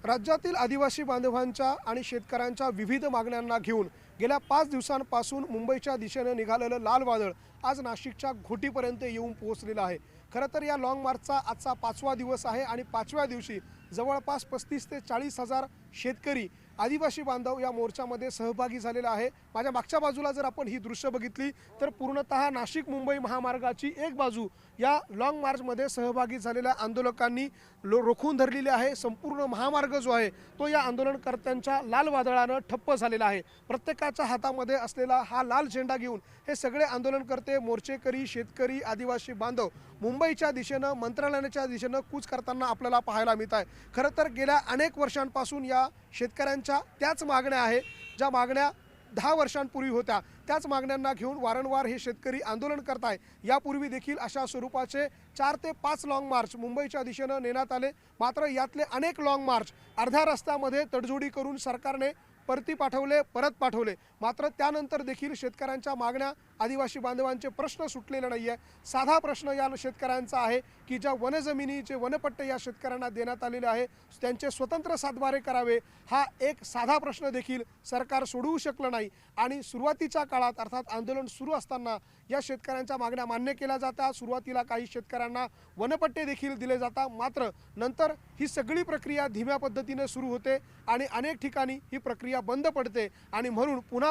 राज्यातील आदिवासी बांधवांच्या आणि शेतकऱ्यांच्या विविध मागण्यांना घेऊन गेल्या 5 दिवसांपासून मुंबईच्या दिशेने निघालेलं लाल वादळ आज नाशिकच्या घोटीपर्यंत येऊन पोहोचलेलं आहे। खरं तर या लॉंग मार्चचा आजचा 5वा दिवस आहे आणि 5व्या दिवशी जवळपास 35 ते 40 हजार शेतकरी आदिवासी बांधव या मोर्चामध्ये सहभागी झालेले आहे। माझ्या मागच्या बाजूला जर आपण ही दृश्य बघितली तर पूर्णतः नाशिक मुंबई महामार्गाची एक बाजू या लॉंग मार्चमध्ये सहभागी झालेल्या आंदोलकांनी रोखून धरलेली आहे। संपूर्ण महामार्ग जो आहे तो या आंदोलनकर्त्यांच्या लाल वादळानं ठप्प झालेला आहे। प्रत्येकाच्या हातामध्ये असलेला हा लाल झेंडा घेऊन हे सगळे आंदोलनकर्ते, मोर्चेकरी, शेतकरी, आदिवासी बांधव मुंबईच्या दिशेनं, मंत्रालयाच्या दिशेनं कूच करताना आपल्याला पाहायला मिळत आहे। खरं तर गेल्या अनेक वर्षांपासून या शेतकऱ्यांच्या त्याच मागण्या आहे, ज्या मागण्या 10 वर्षांपूर्वी होत्या, त्याच मागण्यांना घेऊन वारंवार हे शेतकरी आंदोलन करत आहे। यापूर्वी देखील अशा स्वरूपाचे 4 ते 5 लॉंग मार्च मुंबईच्या दिशेनं नेण्यात आले, मात्र यातले अनेक लॉंग मार्च अर्ध्या रस्त्यामध्ये तडजोडी करून सरकारने परत पाठवले। मात्र त्यानंतर देखील शेतकऱ्यांच्या मागण्या, आदिवासी बांधवांचे प्रश्न सुटलेले नाही आहे। साधा प्रश्न या शेतकऱ्यांचा आहे की ज्या वनजमिनीचे वनपट्टे या शेतकऱ्यांना देण्यात आलेले आहे त्यांचे स्वतंत्र सातबारे करावे, हा एक साधा प्रश्न देखील सरकार सोडवू शकलं नाही। आणि सुरुवातीच्या काळात अर्थात आंदोलन सुरू असताना या शेतकऱ्यांच्या मागण्या मान्य केल्या जातात। सुरुवातीला काही शेतकऱ्यांना वनपट्टे देखील दिले जातात, मात्र नंतर ही सगळी प्रक्रिया धीम्या पद्धतीने सुरू होते आणि अनेक ठिकाणी ही प्रक्रिया बंद पडते आणि म्हणून पुन्हा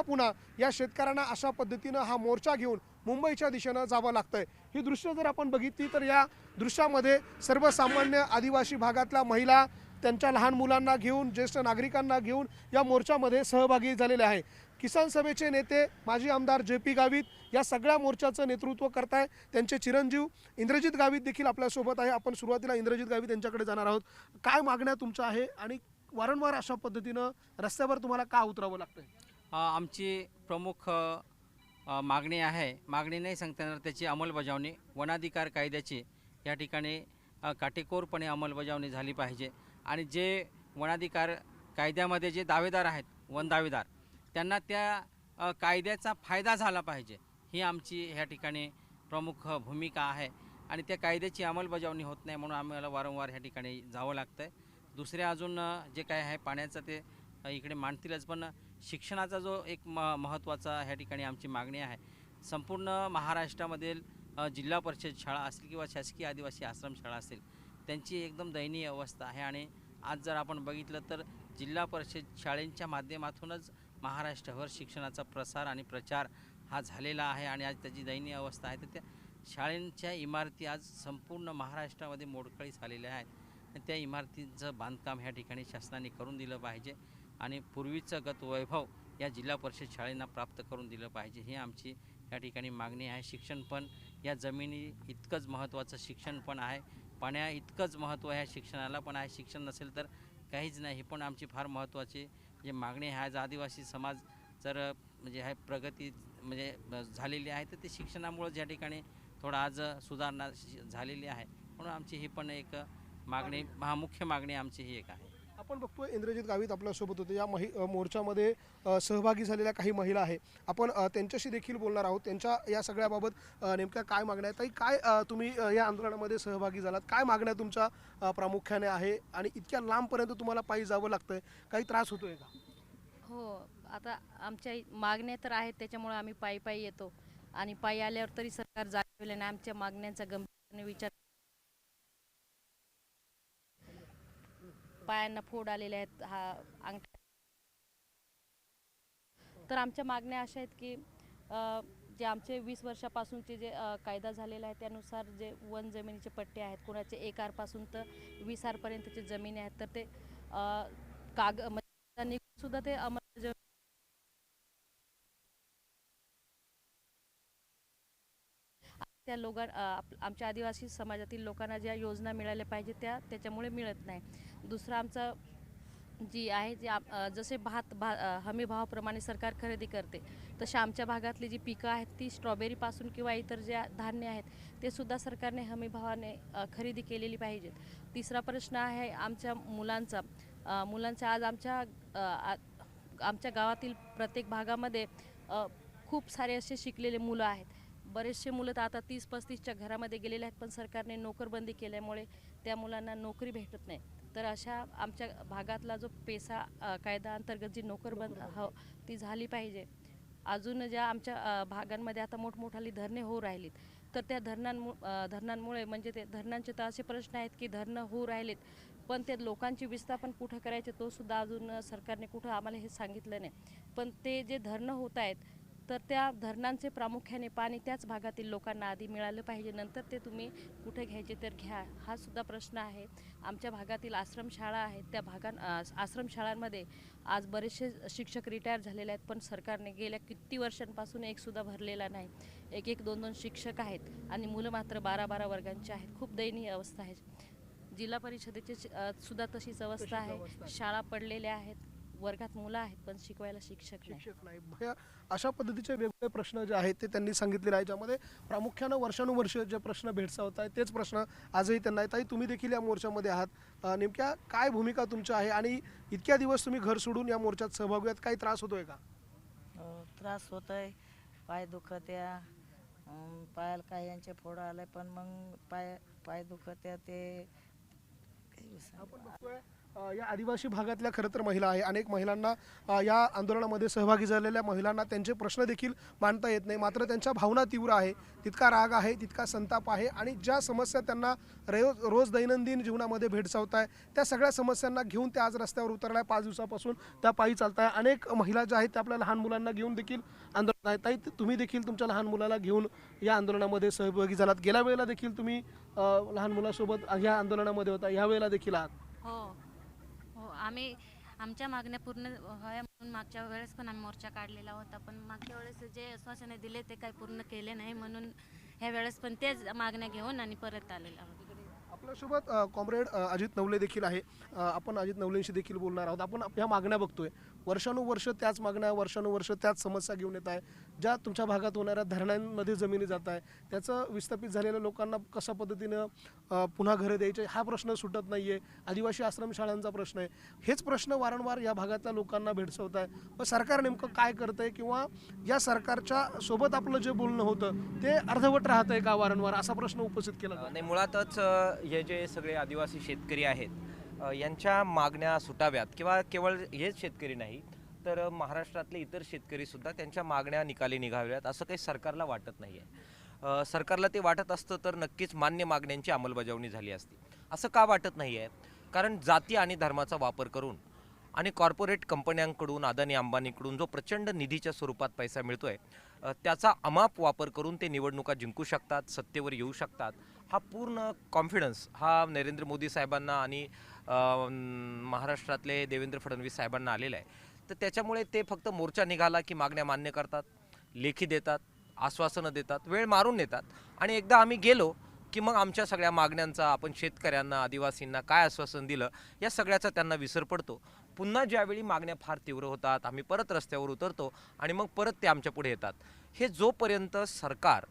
या शेतकऱ्यांना अशा पद्धतीने हा मोर्चा घेऊन मुंबईच्या दिशेने जावं लागतंय। ही दृश्य जर आपण बघितली तर या दृश्यामध्ये सर्वसामान्य आदिवासी भागातल्या महिला त्यांच्या लहान मुलांना घेऊन, ज्येष्ठ नागरिकांना घेऊन या मोर्चामध्ये सहभागी झालेले आहे। किसान सभेचे नेते माजी आमदार JP गावित या सगळ्या मोर्चाचं नेतृत्व करताय। त्यांचे चिरंजीव इंद्रजित गावित देखील आपल्यासोबत आहे। आपण सुरुवातीला इंद्रजित गावित यांच्याकडे जाणार आहोत। काय मागण्या तुमच्या आहे आणि वारंवार अशा पद्धतीनं रस्त्यावर तुम्हाला का उतरावं लागतंय? आमची प्रमुख मागणी आहे, मागणी नाही सांगता येणार, त्याची अंमलबजावणी वनाधिकार कायद्याची या ठिकाणी काटेकोरपणे अंमलबजावणी झाली पाहिजे। आणि जे वनाधिकार कायद्यामध्ये जे दावेदार आहेत, वन दावेदार, त्यांना त्या कायद्याचा फायदा झाला पाहिजे, ही आमची ह्या ठिकाणी प्रमुख भूमिका आहे। आणि त्या कायद्याची अंमलबजावणी होत नाही म्हणून आम्हाला वारंवार ह्या ठिकाणी जावं लागतं आहे। दुसरे अजून जे काय आहे पाण्याचं ते इकडे मांडतीलच, पण शिक्षणाचा जो एक महत्त्वाचा ह्या ठिकाणी आमची मागणी आहे। संपूर्ण महाराष्ट्रामधील जिल्हा परिषद शाळा असतील किंवा शासकीय आदिवासी आश्रमशाळा असतील, त्यांची एकदम दयनीय अवस्था आहे। आणि आज जर आपण बघितलं तर जिल्हा परिषद शाळेंच्या माध्यमातूनच महाराष्ट्राभर शिक्षणाचा प्रसार आणि प्रचार हा झालेला आहे आणि आज त्याची दयनीय अवस्था आहे। तर त्या शाळेंच्या इमारती आज संपूर्ण महाराष्ट्रामध्ये मोडकळीस आलेल्या आहेत आणि त्या इमारतींचं बांधकाम ह्या ठिकाणी शासनाने करून दिलं पाहिजे आणि पूर्वीचं वैभव या जिल्हा परिषद शाळेंना प्राप्त करून दिलं पाहिजे, ही आमची या ठिकाणी मागणी आहे। शिक्षण पण या जमिनी इतकंच महत्त्वाचं शिक्षण पण आहे, पाण्या इतकंच महत्त्व ह्या शिक्षणाला पण आहे। शिक्षण नसेल तर काहीच नाही, ही पण आमची फार महत्त्वाची जे मागणी आहे। आज आदिवासी समाज जर म्हणजे आहे प्रगती म्हणजे झालेली आहे, तर ते शिक्षणामुळेच या ठिकाणी थोडं आज सुधारणा झालेली आहे। म्हणून आमची ही पण एक मागणी, मुख्य मागणी आमची ही एक आहे। आपण बघतोय इंद्रजित गावित आपल्यासोबत होते। या मोर्चामध्ये सहभागी झालेल्या काही महिला आहे, आपण त्यांच्याशी देखील बोलणार आहोत। त्यांच्या या सगळ्याबाबत नेमक्या काय मागण्या आहेत, काय तुम्ही या आंदोलनामध्ये सहभागी झालात, काय मागण्या तुमच्या प्रामुख्याने आहे आणि इतक्या लांबपर्यंत तुम्हाला पायी जावं लागतंय, काही त्रास होतोय का? हो, आता आमच्या मागण्या तर आहेत, त्याच्यामुळे आम्ही पायी येतो आणि पायी आल्यावर तरी सरकार जागेल आणि आमच्या मागण्यांचा गंभीरपणे विचार, पायांना फोड आलेले आहेत, हा अंगठा। तर आमच्या मागण्या अशा आहेत की जे आमचे 20 वर्षापासूनचे जे कायदा झालेला आहे त्यानुसार जे वन जमिनीचे पट्टे आहेत, कोणाचे 1 आरपासून तर 20 आरपर्यंतचे जमिनी आहेत, तर ते म्हणजे सुद्धा ते त्या आमच्या आदिवासी समाजातील लोकांना ज्या योजना मिळाल्या पाहिजे त्याच्यामुळे मिळत नाही। दुसरं आमचं जी आहे जसे हमी भावाप्रमाणे सरकार खरेदी करते, तसे आमच्या भागातली जी पिकं आहेत ती स्ट्रॉबेरीपासून किंवा इतर ज्या धान्य आहेत ते सुद्धा सरकारने हमी भावाने खरेदी केलेली पाहिजेत। तिसरा प्रश्न आहे आमच्या मुलांचा आज आमच्या गावातील प्रत्येक भागामध्ये खूप सारे असे शिकलेले मुलं आहेत। बरेचसे मुलं तर आता 30-35च्या घरामध्ये गेलेले आहेत, पण सरकारने नोकरबंदी केल्यामुळे त्या मुलांना नोकरी भेटत नाही। तर अशा आमच्या भागातला जो पेसा कायदा अंतर्गत जी नोकरबंद ती झाली पाहिजे. अजून ज्या आमच्या भागांमध्ये आता मोठमोठाली धरणे होऊ राहिलीत, तर त्या धरणांमुळे म्हणजे ते धरणांचे तर असे प्रश्न आहेत की धरणं होऊ राहिलेत, पण ते लोकांची विस्थापन कुठं करायचे तो सुद्धा अजून सरकारने कुठं आम्हाला हे सांगितलं नाही. पण ते जे धरणं होत आहेत, तर त्या धरणांचे प्रामुख्याने पाणी त्याच भागातील लोकांना आधी मिळालं पाहिजे, नंतर ते तुम्ही कुठे घ्यायचे तर घ्या, हा सुद्धा प्रश्न आहे. आमच्या भागातील आश्रमशाळा आहेत, त्या आश्रमशाळांमध्ये आज बरेचसे शिक्षक रिटायर झालेले आहेत, पण सरकारने गेल्या किती वर्षांपासून एक सुद्धा भरलेला नाही. एक 2 शिक्षक आहेत आणि मुलं मात्र 12 वर्गांची आहेत. खूप दयनीय अवस्था आहे. जिल्हा परिषदेची सुद्धा तशीच अवस्था आहे. शाळा पडलेल्या आहेत, वर्गात मुलं आहेत पण शिकवायला शिक्षक नाही. भैया, अशा पद्धतीचे वेगवेगळे प्रश्न जे आहेत ते त्यांनी सांगितलेले आहे, ज्यामध्ये प्रामुख्यानं वर्षानुवर्ष जे प्रश्न भेडसावत आहेत तेच प्रश्न आजही त्यांना आहेत. ताई, तुम्ही देखील या मोर्चामध्ये आहात, नेमक्या काय भूमिका तुमची आहे आणि इतक्या दिवस तुम्ही घर सोडून या मोर्चात सहभागी आहात, काही त्रास होतोय का? त्रास होतोय, पाय दुखत या, पायाला काय यांचे फोड आले, पण मग पाय दुखत या ते. आपण बघतोय या आदिवासी भागातल्या खरं तर महिला आहे, अनेक महिलांना या आंदोलनामध्ये सहभागी झालेल्या महिलांना त्यांचे प्रश्न देखील मांडता येत नाही, मात्र त्यांच्या भावना तीव्र आहे, तितका राग आहे, तितका संताप आहे आणि ज्या समस्या त्यांना रोज दैनंदिन जीवनामध्ये भेडसावत आहे त्या सगळ्या समस्यांना घेऊन त्या आज रस्त्यावर उतरल्या. 5 दिवसापासून त्या पायी चालत आहे. अनेक महिला ज्या आहेत त्या आपल्या लहान मुलांना घेऊन देखील आंदोलन आहे. ताई, तुम्ही देखील तुमच्या लहान मुलाला घेऊन या आंदोलनामध्ये सहभागी झालात. गेल्या वेळेला देखील तुम्ही लहान मुलासोबत या आंदोलनामध्ये होता, या वेळेला देखील आहात. हो, आम्ही आमच्या मागण्या पूर्ण व्हाव्या म्हणून मागच्या वेळेस पण आम्ही मोर्चा काढलेला होता, पण मागच्या वेळेस जे आश्वासने दिले ते काही पूर्ण केले नाही, म्हणून ह्या वेळेस पण तेच मागण्या घेऊन आणि परत आलेलो आहोत. आपल्यासोबत कॉम्रेड अजित नवले देखील आहे. आपण अजित नवलेंशी देखील बोलणार आहोत. आपण ह्या मागण्या बघतोय, वर्षानुवर्ष त्याच मागण्या, वर्षानुवर्ष त्याच समस्या घेऊन येत आहे. ज्या तुमच्या भागात होणाऱ्या धरणांमध्ये जमिनी जात आहे, त्याचं विस्थापित झालेल्या लोकांना कशा पद्धतीनं पुन्हा घरं द्यायचे हा प्रश्न सुटत नाही आहे. आदिवासी आश्रमशाळांचा प्रश्न आहे. हेच प्रश्न वारंवार या भागातल्या लोकांना भेडसावत आहे. पण सरकार नेमकं काय करतं आहे, किंवा या सरकारच्या सोबत आपलं जे बोलणं होतं ते अर्धवट राहतं आहे का वारंवार, असा प्रश्न उपस्थित केला जातो. नाही, मुळातच हे जे सगळे आदिवासी शेतकरी आहेत यांच्या मागण्या सुटाव्यात, किंवा केवळ हेच शेतकरी नाही तर महाराष्ट्रातले इतर शेतकरीसुद्धा त्यांच्या मागण्या निकाली निघाव्यात असं काही सरकारला वाटत नाही आहे. सरकारला ते वाटत असतं तर नक्कीच मान्य मागण्यांची अंमलबजावणी झाली असती. असं का वाटत नाही आहे? कारण जाती आणि धर्माचा वापर करून आणि कॉर्पोरेट कंपन्यांकडून, अदानी अंबानीकडून जो प्रचंड निधीच्या स्वरूपात पैसा मिळतोय त्याचा अमाप वापर करून ते निवडणुका जिंकू शकतात, सत्तेवर येऊ शकतात. हा पूर्ण कॉन्फिडन्स हा नरेंद्र मोदी साहेबांना आणि महाराष्ट्रातले देवेंद्र फडणवीस साहेबांना आलेला आहे. तर त्याच्यामुळे ते फक्त मोर्चा निघाला की मागण्या मान्य करतात, लेखी देतात, आश्वासनं देतात, वेळ मारून नेतात आणि एकदा आम्ही गेलो की मग आमच्या सगळ्या मागण्यांचा, आपण शेतकऱ्यांना, आदिवासींना काय आश्वासन दिलं या सगळ्याचा त्यांना विसर पडतो. पुन्हा ज्यावेळी मागण्या फार तीव्र होतात आम्ही परत रस्त्यावर उतरतो आणि मग परत ते आमच्या पुढे येतात. हे जोपर्यंत सरकार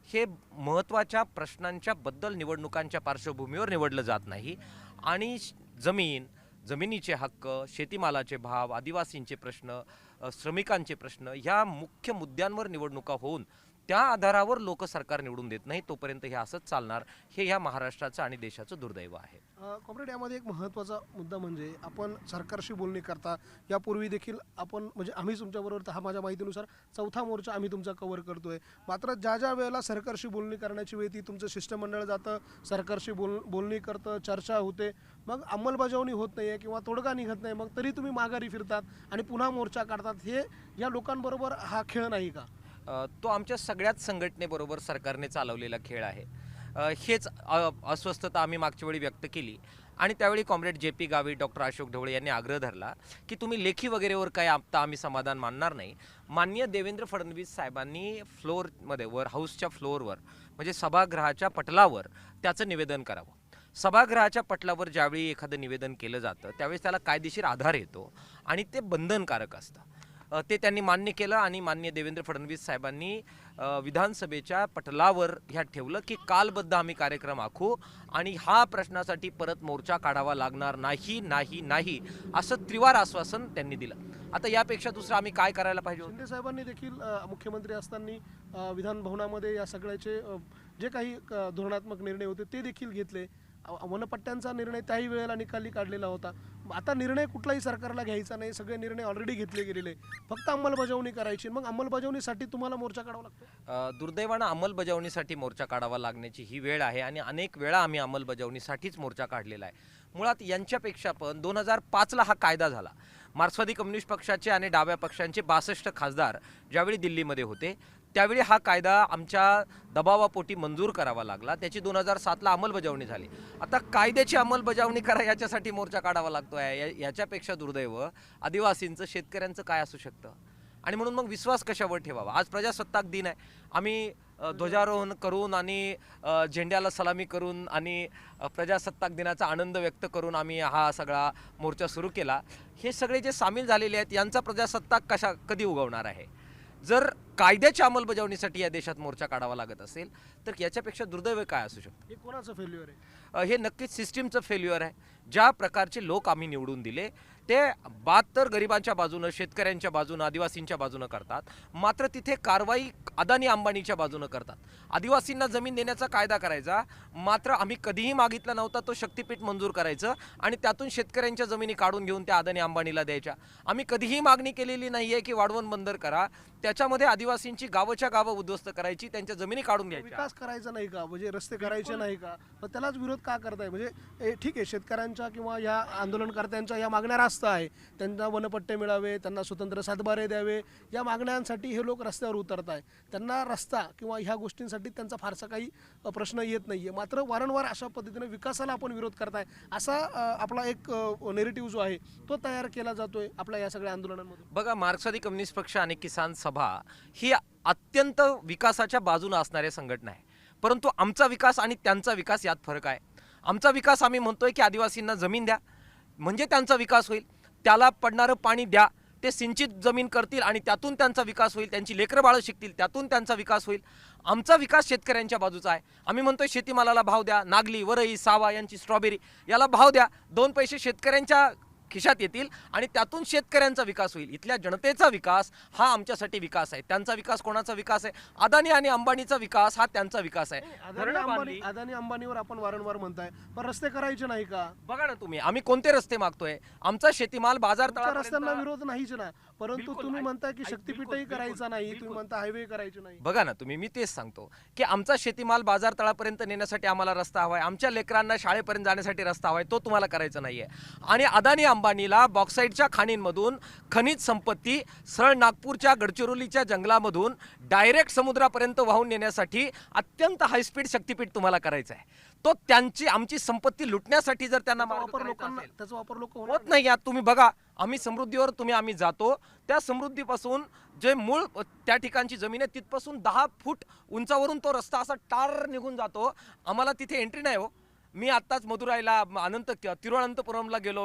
हे महत्त्वाच्या प्रश्नांच्या बद्दल निवडणुकांच्या पार्श्वभूमीवर निवडलं जात नाही आणि जमिनीचे हक्क, शेतीमालाचे भाव, आदिवासींचे प्रश्न, श्रमिकांचे प्रश्न ह्या मुख्य मुद्द्यांवर निवडणुका होऊन त्या आधारावर लोक सरकार निवडून देत नाही, तोपर्यंत हे असंच चालणार. हे ह्या महाराष्ट्राचं आणि देशाचं दुर्दैव आहे. कॉम्रेड, यामध्ये एक महत्त्वाचा मुद्दा म्हणजे आपण सरकारशी बोलणी करता यापूर्वी देखील आपण, म्हणजे आम्ही तुमच्याबरोबर, हा माझ्या माहितीनुसार 4था मोर्चा आम्ही तुमचा कव्हर करतोय. मात्र ज्या वेळेला सरकारशी बोलणी करण्याची वेळ ती तुमचं शिष्टमंडळ जातं, सरकारशी बोलणी करतं, चर्चा होते, मग अंमलबजावणी होत नाही आहे किंवा तोडगा निघत नाही, मग तरी तुम्ही माघारी फिरतात आणि पुन्हा मोर्चा काढतात. हे या लोकांबरोबर हा खेळ नाही का? तो आमच्या सगळ्याच संघटनेबरोबर सरकारने चालवलेला खेळ आहे. हेच अस्वस्थता आम्ही मागच्या वेळी व्यक्त केली आणि त्यावेळी comrade JP Gavit, doctor Ashok Dhawale यांनी आग्रह धरला की तुम्ही लेखी वगैरेवर काय आता आम्ही समाधान मानणार नाही. माननीय देवेंद्र फडणवीस साहेबांनी फ्लोअरमध्ये, हाऊसच्या फ्लोअरवर म्हणजे सभागृहाच्या पटलावर त्याचं निवेदन करावं. सभागृहाच्या पटलावर ज्यावेळी एखादं निवेदन केलं जातं त्यावेळेस त्याला कायदेशीर आधार येतो आणि ते बंधनकारक असतं. ते त्यांनी मान्य केलं आणि माननीय देवेंद्र फडणवीस साहेबांनी विधानसभेच्या पटलावर ह्या ठेवलं की कालबद्ध आम्ही कार्यक्रम आखू आणि हा प्रश्नासाठी परत मोर्चा काढावा लागणार नाही नाही नाही असं त्रिवार आश्वासन त्यांनी दिलं. आता यापेक्षा दुसरं आम्ही काय करायला पाहिजे? शिंदे साहेबांनी देखील मुख्यमंत्री असताना विधान भवनामध्ये या सगळ्याचे जे काही धोरणात्मक निर्णय होते ते देखील घेतले. वनपट्ट्यांचा निर्णय त्याही वेळेला निकाली काढलेला होता. आता निर्णय कुठलाही सरकारला घ्यायचा नाही, सगळे निर्णय ऑलरेडी घेतले गेलेले, फक्त अंमलबजावणी करायची. मग अंमलबजावणीसाठी तुम्हाला मोर्चा काढावा लागतो. दुर्दैवानं अंमलबजावणीसाठी मोर्चा काढावा लागण्याची ही वेळ आहे आणि अनेक वेळा आम्ही अंमलबजावणीसाठीच मोर्चा काढलेला आहे. मुळात यांच्यापेक्षा पण 2005ला हा कायदा झाला. मार्क्सवादी कम्युनिस्ट पक्षाचे आणि डाव्या पक्षांचे 62 खासदार ज्यावेळी दिल्लीमध्ये होते त्यावेळी हा कायदा आमच्या दबावापोटी मंजूर करावा लागला. त्याची 2007ला अंमलबजावणी झाली. आता कायद्याची अंमलबजावणी करा याच्यासाठी मोर्चा काढावा लागतो आहे. याच्यापेक्षा दुर्दैव आदिवासींचं, शेतकऱ्यांचं काय असू शकतं? आणि म्हणून मग विश्वास कशावर ठेवावा? आज प्रजासत्ताक दिन आहे. आम्ही ध्वजारोहण करून आणि झेंड्याला सलामी करून आणि प्रजासत्ताक दिनाचा आनंद व्यक्त करून आम्ही हा सगळा मोर्चा सुरू केला. हे सगळे जे सामील झालेले आहेत यांचा प्रजासत्ताक कधी उगवणार आहे? जर कायद्याच्या अंमलबजावणीसाठी या देशात मोर्चा काढावा लागत असेल तर याच्यापेक्षा दुर्दैव काय असू शकतं? हे कोणाचं फेल्युअर आहे? हे नक्कीच सिस्टीमचं फेल्युअर आहे. ज्या प्रकारचे लोक आम्ही निवडून दिले ते बात तर गरिबांच्या बाजूनं, शेतकऱ्यांच्या बाजूनं, आदिवासींच्या बाजूनं करतात, मात्र तिथे कारवाई अदानी अंबानीच्या बाजूनं करतात. आदिवासींना जमीन देण्याचा कायदा करायचा, मात्र आम्ही कधीही मागितला नव्हता तो शक्तीपीठ मंजूर करायचं आणि त्यातून शेतकऱ्यांच्या जमिनी काढून घेऊन त्या अदानी अंबानीला द्यायच्या. आम्ही कधीही मागणी केलेली नाही आहे की वाढवण बंदर करा, त्याच्यामध्ये आदिवासींची गावच्या गावं उद्ध्वस्त करायची, त्यांच्या जमिनी काढून घ्यायच्या. विकास करायचा नाही का? म्हणजे रस्ते करायचे नाही का? पण त्यालाच विरोध का करताय? म्हणजे ठीक आहे, शेतकऱ्यांच्या किंवा या आंदोलनकर्त्यांच्या या मागण्या रास्त आहे, त्यांना वनपट्टे मिळावे, त्यांना स्वतंत्र सातबारे द्यावे, या मागण्यांसाठी हे लोक रस्त्यावर उतरत आहे. त्यांना रस्ता किंवा ह्या गोष्टींसाठी त्यांचा फारसा काही प्रश्न येत नाहीये. मात्र वारंवार अशा पद्धतीने विकासाला आपण विरोध करताय असा आपला एक नेरेटिव्ह जो आहे तो तयार केला जातोय आपल्या या सगळ्या आंदोलनांमध्ये. बघा, मार्क्सवादी कम्युनिस्ट पक्ष आणि किसान सभा ही अत्यंत विकासाच्या बाजूने असणारी संघटना आहे, परंतु आमचा विकास आणि त्यांचा विकास यात फरक आहे. आमचा विकास आम्ही म्हणतोय की आदिवासींना जमीन द्या म्हणजे त्यांचा विकास होईल, त्याला पडणारं पाणी द्या, ते सिंचित जमीन करतील आणि त्यातून त्यांचा विकास होईल, त्यांची लेकरं बाळं शिकतील, त्यातून त्यांचा विकास होईल. आमचा विकास शेतकऱ्यांच्या बाजूचा आहे. आम्ही म्हणतोय शेतीमालाला भाव द्या, नागली, वरई, सावा यांची स्ट्रॉबेरी याला भाव द्या, 2 पैसे शेतकऱ्यांच्या खिशात येतील आणि त्यातून शेतकऱ्यांचा विकास होईल. इथल्या जनतेचा विकास हा आमच्यासाठी विकास आहे. त्यांचा विकास कोणाचा विकास आहे? अदानी आणि अंबानीचा विकास हा त्यांचा विकास आहे. अदानी अंबानीवर आपण वारंवार म्हणताय, पण रस्ते करायचे नाही का? बघा ना तुम्ही, आम्ही कोणते रस्ते मागतोय? आमचा शेतीमाल बाजार रस्त्यांना विरोध नाहीच ना, परंतु तुम्ही म्हणताय की शक्तीपीठही करायचा नाही, तुम्ही म्हणता हायवे करायचे नाही. बघा ना तुम्ही, मी तेच सांगतो की आमचा शेतीमाल बाजार तळापर्यंत नेण्यासाठी आम्हाला रस्ता हवाय, आमच्या लेकरांना शाळेपर्यंत जाण्यासाठी रस्ता हवाय, तो तुम्हाला करायचा नाहीये. आणि अदानी अंबानीला बॉक्साईटच्या खाणींमधून खनिज संपत्ती सरळ नागपूरच्या गडचिरोलीच्या जंगलामधून डायरेक्ट समुद्रापर्यंत वाहून नेण्यासाठी अत्यंत हायस्पीड शक्तीपीठ तुम्हाला करायचं आहे. तो त्यांची आमची संपत्ती लुटण्यासाठी जर त्यांना त्याचा वापर लोक होत नाही. यात तुम्ही बघा, आम्ही समृद्धीवर आम्ही जातो, त्या समृद्धीपासून जे मूळ त्या ठिकाणची जमीन आहे तिथपासून 10 फूट उंचावरून तो रस्ता असा टार निघून जातो. आम्हाला तिथे एंट्री नाही हो. मी आत्ताच मदुराईला तिरुवनंतपुरमला गेलो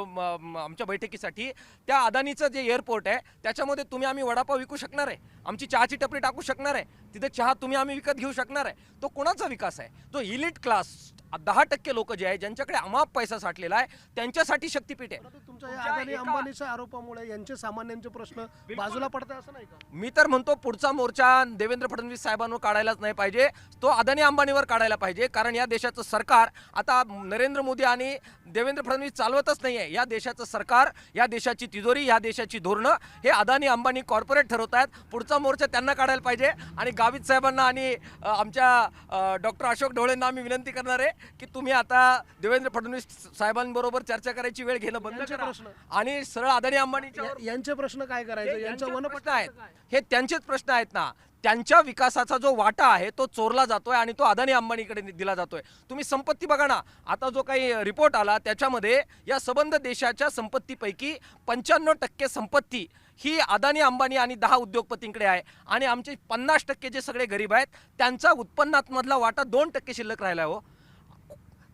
आमच्या बैठकीसाठी. त्या अदानीचं जे एअरपोर्ट आहे त्याच्यामध्ये आम्ही वडापाव विकू शकणार आहे, आमची चहाची टपरी टाकू शकणार आहे, तिथे चहा आम्ही विकत घेऊ शकणार आहे. तो कोणाचा विकास आहे? तो इलिट क्लास 10% लोक जे आहे ज्यांच्याकडे अमाप पैसा साठलेला आहे त्यांच्यासाठी शक्तीपीठ आहे. तुमच्या या अदानी अंबानीच्या आरोपामुळे यांचे सामान्यांचे प्रश्न बाजूला पडतात असं नाही का? मी तर म्हणतो पुढचा मोर्चा देवेंद्र फडणवीस साहेबांवर काढायलाच नाही पाहिजे, तो अदानी अंबानीवर काढायला पाहिजे. कारण या देशाचं सरकार आता नरेंद्र मोदी आणि देवेंद्र फडणवीस चालवतच नाही आहे. या देशाचं सरकार, या देशाची तिजोरी, या देशाची धोरणं हे अदानी अंबानी कॉर्पोरेट ठरवत आहेत. पुढचा मोर्चा त्यांना काढायला पाहिजे. आणि गावित साहेबांना आणि आमच्या डॉक्टर अशोक ढवळेंना आम्ही विनंती करणार आहे की तुम्ही आता देवेंद्र फडणवीस साहेबांबरोबर चर्चा करायची वेळ घेणं बंद करा आणि सरळ अदानी अंबानीच्या यांचे प्रश्न काय करायचे? यांचा वनपट्टा आहेत, हे त्यांचेच प्रश्न आहेत ना. त्यांच्या विकासाचा जो वाटा आहे तो चोरला जातोय आणि तो अदानी अंबानीकडे दिला जातोय. तुम्ही संपत्ती बघा ना, आता जो काही रिपोर्ट आला त्याच्यामध्ये या सबंध देशाच्या संपत्तीपैकी 95% संपत्ती ही अदानी अंबानी आणि 10 उद्योगपतींकडे आहे आणि आमचे 50% जे सगळे गरीब आहेत त्यांचा उत्पन्नातमधला वाटा 2% शिल्लक राहिला हो.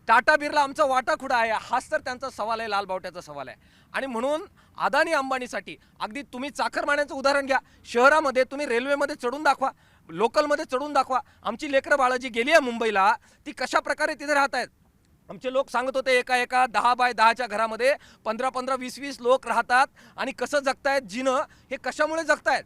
टाटा बिर्ला आमचा वाटा खुडा आहे, हाच तर त्यांचा सवाल आहे, लालबावट्याचा सवाल आहे. आणि म्हणून अदानी अंबानीसाठी अगदी तुम्ही चाकरमान्यांचं उदाहरण घ्या. शहरामध्ये तुम्ही रेल्वेमध्ये चढून दाखवा, लोकलमध्ये चढून दाखवा. आमची लेकरं बाळं जी गेली आहे मुंबईला ती कशा प्रकारे तिथे राहत आहेत. आमचे लोक सांगत होते एका 10 बाय 10च्या घरामध्ये 15-15, 20-20 लोक राहतात आणि कसं जगतायत, जिनं हे कशामुळे जगतायत.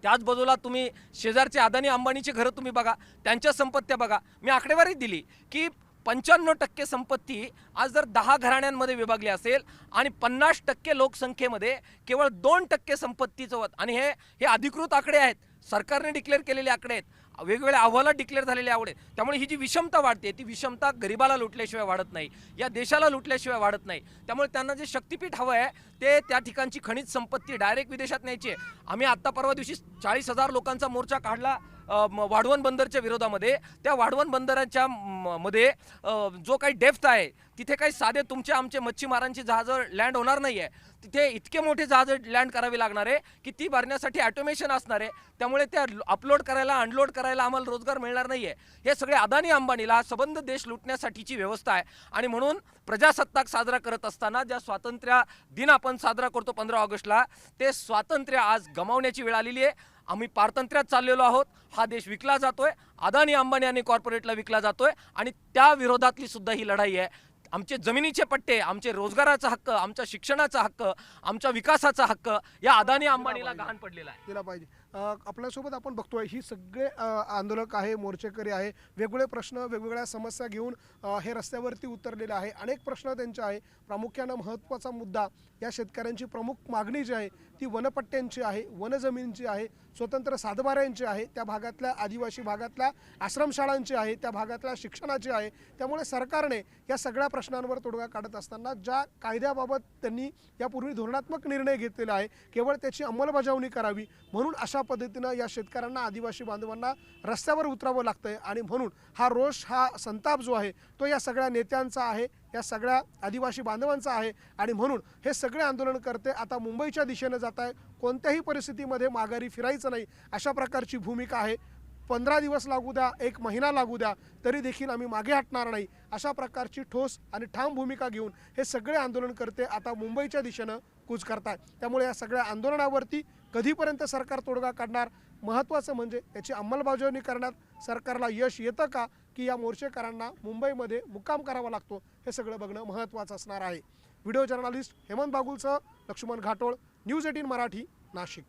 त्याच बाजूला तुम्ही शेजारचे अदानी अंबानीचे घरं तुम्ही बघा, त्यांच्या संपत्त्या बघा. मी आकडेवारी दिली की 95% संपत्ती आज जर 10 घराण्यांमध्ये विभागली असेल आणि 50% लोकसंख्येमध्ये केवळ 2% संपत्तीचं आणि हे अधिकृत आकडे आहेत, सरकारने डिक्लेअर केलेले आकडे आहेत, वेगवेगळ्या अहवालात डिक्लेअर झालेले आकडे. त्यामुळे ही जी विषमता वाढते ती विषमता गरिबाला लुटल्याशिवाय वाढत नाही, या देशाला लुटल्याशिवाय वाढत नाही. त्यामुळे त्यांना जे शक्तिपीठ हवं आहे ते त्या ठिकाणची खनिज संपत्ती डायरेक्ट विदेशात न्यायची आहे. आम्ही आत्ता परवा दिवशी 40,000 लोकांचा मोर्चा काढला वाढवण बंदरच्या विरोधामध्ये. त्या वाढवण बंदराच्या मध्ये जो काही डेप्थ आहे तिथे काही साधे तुमचे आमचे मच्छीमारांची जहाजं लँड होणार नाही आहे. तिथे इतके मोठे जहाजं लँड करावी लागणार आहे की ती भरण्यासाठी ऑटोमेशन असणार आहे. त्यामुळे त्या अपलोड करायला अनलोड करायला आम्हाला रोजगार मिळणार नाही आहे. हे सगळे अदानी अंबानीला हा सबंध देश लुटण्यासाठीची व्यवस्था आहे. आणि म्हणून प्रजासत्ताक साजरा करत असताना ज्या स्वातंत्र्य दिन आपण साजरा करतो 15 ऑगस्टला, ते स्वातंत्र्य आज गमावण्याची वेळ आलेली आहे. आम्ही पारतंत्र्यात चाललेलो आहोत. हा देश विकला जातोय, अदानी अंबानी आणि कॉर्पोरेटला विकला जातोय आणि त्या विरोधातली सुद्धा ही लढाई आहे. आमचे जमिनीचे पट्टे, आमचे रोजगाराचा हक्क, आमच्या शिक्षणाचा हक्क, आमच्या विकासाचा हक्क या अदानी अंबानीला गहाण पडलेला आहे. दिला पाहिजे. आपल्यासोबत आपण बघतोय ही सगळे आंदोलक आहे, मोर्चेकरी आहे, वेगवेगळे प्रश्न वेगवेगळ्या समस्या घेऊन हे रस्त्यावरती उतरलेले आहे. अनेक प्रश्न त्यांचे आहे. प्रामुख्यानं महत्त्वाचा मुद्दा या शेतकऱ्यांची प्रमुख मागणी जी आहे ती वनपट्ट्यांची आहे, वनजमिनींची आहे, स्वतंत्र सातबाऱ्यांची आहे, त्या भागातल्या आदिवासी भागातल्या आश्रमशाळांची आहे, त्या भागातल्या शिक्षणाची आहे. त्यामुळे सरकारने या सगळ्या प्रश्नांवर तोडगा काढत असताना ज्या कायद्याबाबत त्यांनी यापूर्वी धोरणात्मक निर्णय घेतलेला आहे केवळ त्याची अंमलबजावणी करावी, म्हणून अशा पद्धतीनं या शेतकऱ्यांना, आदिवासी बांधवांना रस्त्यावर उतरावं लागतंय. आणि म्हणून हा रोष, हा संताप जो आहे तो या सगळ्या नेत्यांचा आहे, या सगळ्या आदिवासी बांधवांचा आहे. आणि म्हणून हे सगळे आंदोलनकर्ते आता मुंबईच्या दिशेने जात आहे. कोणत्याही परिस्थितीमध्ये माघारी फिरायचं नाही अशा प्रकारची भूमिका आहे. 15 दिवस लागू द्या, 1 महिना लागू द्या, तरी देखील आम्ही मागे हटणार नाही अशा प्रकारची ठोस आणि ठाम भूमिका घेऊन हे सगळे आंदोलनकर्ते आता मुंबईच्या दिशेनं कूच करतात. त्यामुळे या सगळ्या आंदोलनावरती कधीपर्यंत सरकार तोडगा काढणार, महत्त्वाचं म्हणजे याची अंमलबजावणी करण्यात सरकारला यश येतं का, की या मोर्चेकरांना मुंबईमध्ये मुक्काम करावा लागतो, हे सगळं बघणं महत्त्वाचं असणार आहे. व्हिडिओ जर्नलिस्ट हेमंत बागुलसह लक्ष्मण घाटोळ, न्यूज 18 मराठी, नाशिक.